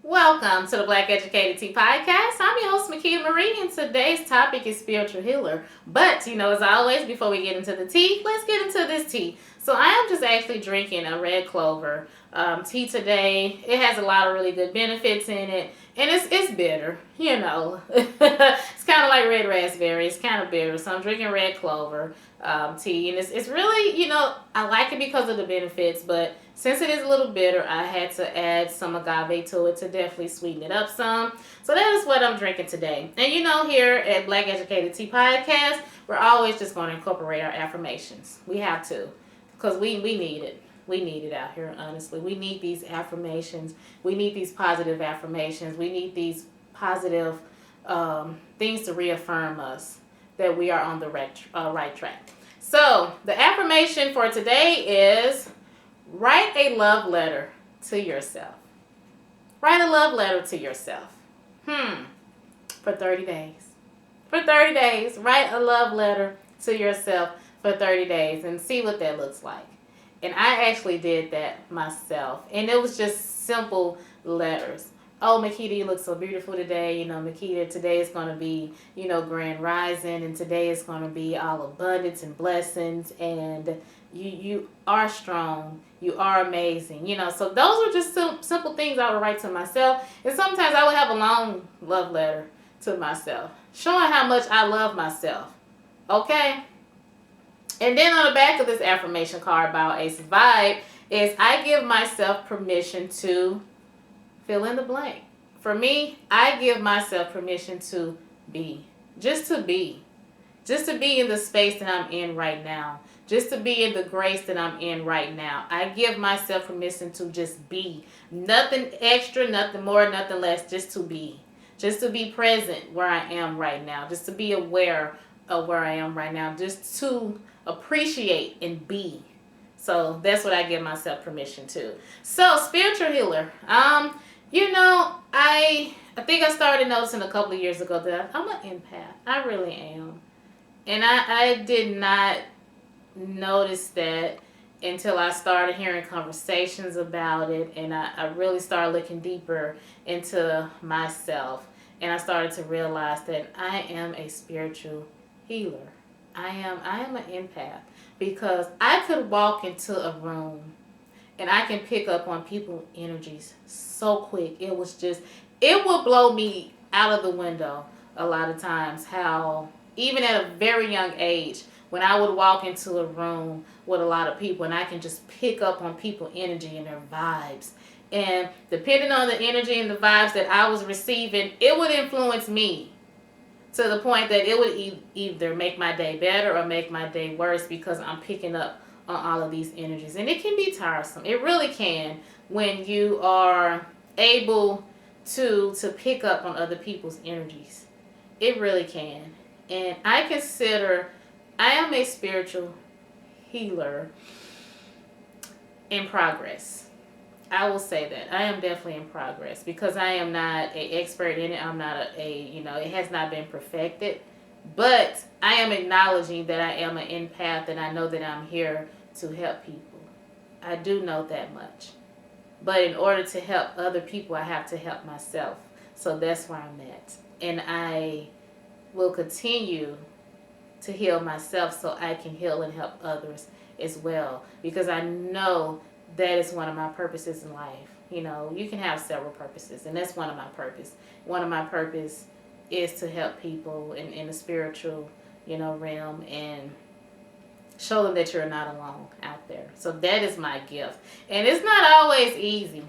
Welcome to the Black Educated Tea Podcast. I'm your host, Makeda Marie, and today's topic is spiritual healer. But, as always, before we get into the tea, let's get into this tea. So I am just actually drinking a red clover tea today. It has a lot of really good benefits in it, and it's bitter, It's kind of like red raspberry. It's kind of bitter, so I'm drinking red clover tea, and it's really, I like it because of the benefits, but since it is a little bitter, I had to add some agave to it to definitely sweeten it up some. So that is what I'm drinking today. And here at Black Educated Tea Podcast, we're always just going to incorporate our affirmations. We have to, because we need it. We need it out here, honestly. We need these affirmations. We need these positive affirmations. We need these positive things to reaffirm us that we are on the right track. So the affirmation for today is write a love letter to yourself. Write a love letter to yourself. For 30 days. For 30 days, write a love letter to yourself for 30 days and see what that looks like. And I actually did that myself. And it was just simple letters. Oh, Makeda, you look so beautiful today. Makeda, today is going to be, grand rising. And today is going to be all abundance and blessings. And you are strong. You are amazing. So those are just simple things I would write to myself. And sometimes I would have a long love letter to myself, showing how much I love myself. Okay? And then on the back of this affirmation card by Ace Vibe is I give myself permission to fill in the blank. For me, I give myself permission to be. Just to be. Just to be in the space that I'm in right now. Just to be in the grace that I'm in right now. I give myself permission to just be. Nothing extra, nothing more, nothing less. Just to be. Just to be present where I am right now. Just to be aware of where I am right now. Just to appreciate and be. So that's what I give myself permission to. So, spiritual healer. I think I started noticing a couple of years ago that I'm an empath. I really am. And I did not notice that until I started hearing conversations about it, and I really started looking deeper into myself, and I started to realize that I am a spiritual healer. I am an empath, because I could walk into a room and I can pick up on people's energies so quick. It would blow me out of the window a lot of times how even at a very young age, when I would walk into a room with a lot of people and I can just pick up on people's energy and their vibes. And depending on the energy and the vibes that I was receiving, it would influence me to the point that it would either make my day better or make my day worse, because I'm picking up on all of these energies. And it can be tiresome. It really can, when you are able to pick up on other people's energies. It really can. And I consider I am a spiritual healer in progress. I will say that. I am definitely in progress, because I am not an expert in it. I'm not it has not been perfected. But I am acknowledging that I am an empath, and I know that I'm here to help people. I do know that much. But in order to help other people, I have to help myself. So that's where I'm at. And I will continue to heal myself so I can heal and help others as well. Because I know that is one of my purposes in life. You can have several purposes, and that's one of my purpose. One of my purpose is to help people in the spiritual, realm, and show them that you're not alone out there. So that is my gift. And it's not always easy.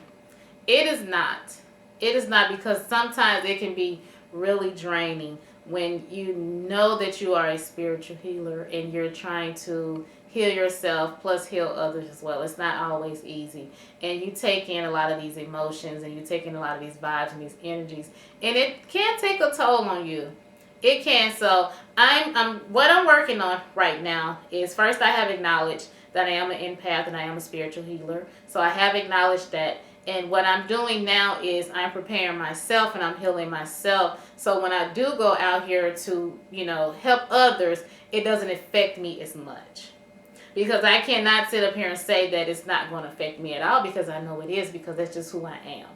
It is not. It is not, because sometimes it can be really draining when you know that you are a spiritual healer and you're trying to heal yourself plus heal others as well. It's not always easy. And you take in a lot of these emotions, and you take in a lot of these vibes and these energies, and it can take a toll on you. It can. So what I'm working on right now is, first, I have acknowledged that I am an empath and I am a spiritual healer. So I have acknowledged that. And what I'm doing now is I'm preparing myself and I'm healing myself. So when I do go out here to, help others, it doesn't affect me as much. Because I cannot sit up here and say that it's not going to affect me at all, because I know it is, because that's just who I am.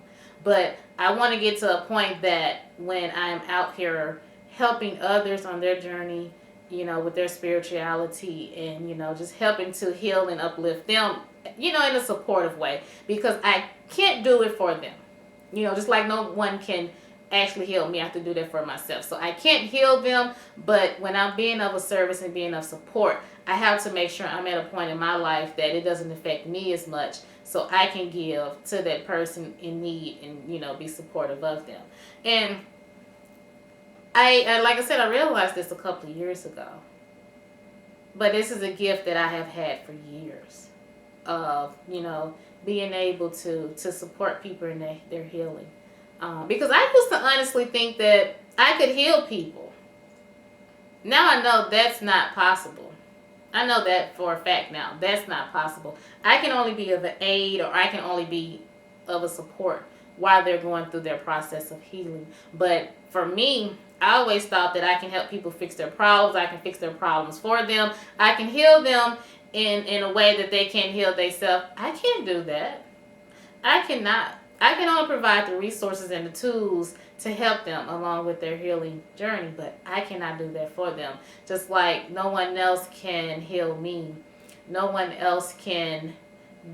But I want to get to a point that when I'm out here helping others on their journey, with their spirituality, and, just helping to heal and uplift them, in a supportive way, because I can't do it for them. Just like no one can actually heal me, I have to do that for myself. So I can't heal them, but when I'm being of a service and being of support, I have to make sure I'm at a point in my life that it doesn't affect me as much, so I can give to that person in need and, be supportive of them. And I like I said, I realized this a couple of years ago. But this is a gift that I have had for years of, being able to support people in their healing. Because I used to honestly think that I could heal people. Now I know that's not possible. I know that for a fact now. That's not possible. I can only be of an aid, or I can only be of a support while they're going through their process of healing. But for me, I always thought that I can help people fix their problems. I can fix their problems for them. I can heal them in a way that they can't heal themselves. I can't do that. I cannot. I can only provide the resources and the tools to help them along with their healing journey, but I cannot do that for them. Just like no one else can heal me. No one else can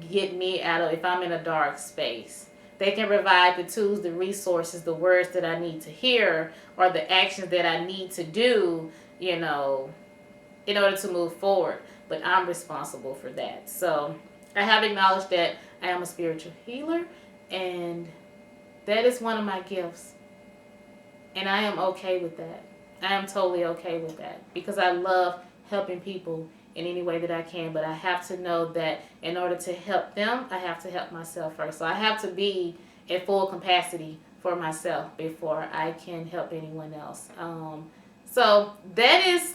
get me out of, if I'm in a dark space. They can provide the tools, the resources, the words that I need to hear, or the actions that I need to do, in order to move forward. But I'm responsible for that. So I have acknowledged that I am a spiritual healer, and that is one of my gifts. And I am okay with that. I am totally okay with that, because I love helping people in any way that I can. But I have to know that in order to help them, I have to help myself first. So I have to be at full capacity for myself before I can help anyone else. So that is,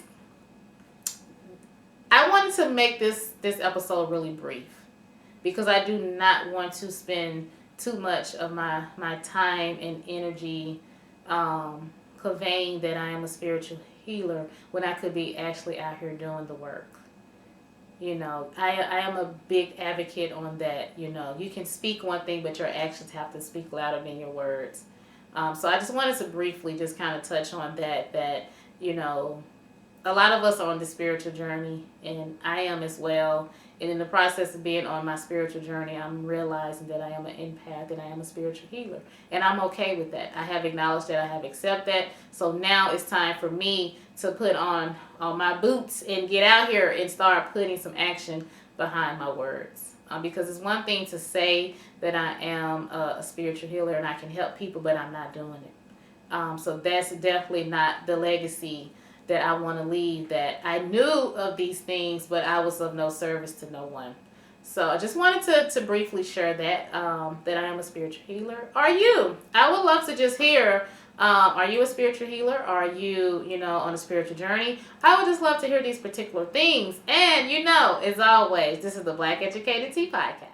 I wanted to make this episode really brief, because I do not want to spend too much of my time and energy conveying that I am a spiritual healer when I could be actually out here doing the work. I am a big advocate on that. You can speak one thing, but your actions have to speak louder than your words. So I just wanted to briefly just kind of touch on that, a lot of us are on the spiritual journey, and I am as well. And in the process of being on my spiritual journey, I'm realizing that I am an empath and I am a spiritual healer. And I'm okay with that. I have acknowledged that. I have accepted that. So now it's time for me to put on my boots and get out here and start putting some action behind my words. Because it's one thing to say that I am a spiritual healer and I can help people, but I'm not doing it. So that's definitely not the legacy that I want to leave, that I knew of these things, but I was of no service to no one. So I just wanted to briefly share that, that I am a spiritual healer. Are you? I would love to just hear, are you a spiritual healer? Are you, on a spiritual journey? I would just love to hear these particular things. And, as always, this is the Black Educated Tea Podcast.